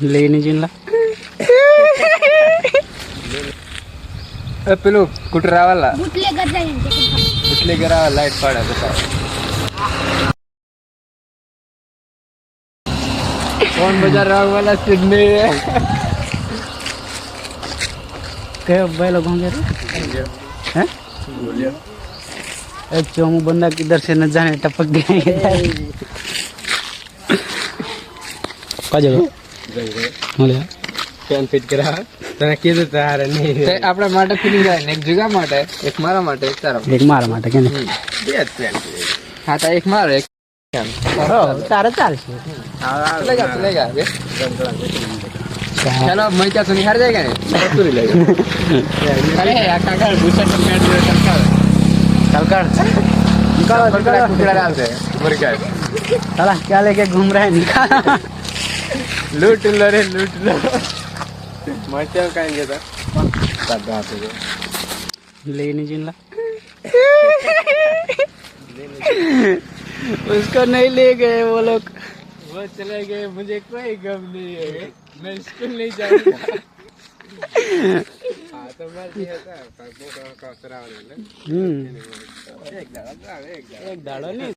लेनी जिनला પેલું કુટરા વાળા બુટલેગર જાય એટલે કરા લાઈટ પાડે બતાવો कौन बजा रहा वाला सिडनी के भाई लोग होंगे हैं चोमू बंदा किधर से न जाने टपक गए बोले ફેન ફિટ કરા તને કીધું તારે નહીં તે આપણા માટે ફિટિંગ જાય ને એક જગા માટે એક મારા માટે એક તારા एक मार माटे के नहीं બે જ ફેન હા તો એક મારો એક हो तारा चाल से चलेगा बे चलो मैं क्या सुनी हार जाएगा नहीं पूरी लेगा अरे यार काका दूसरा तो मैच चल कर निकालो निकालो कुकड़ा डाल दे मुर्गी का चला क्या लेके घूम रहे हैं निकाल लूट लो रे लूट लो मरते कहेंगे तो तब बात है लेनी जिनला उसको नहीं ले गए वो लोग वो चले गए मुझे कोई गम नहीं है मैं स्कूल नहीं जाऊंगा हाँ तो मर्जी है सर एक दाड़ा एक दाड़ो नहीं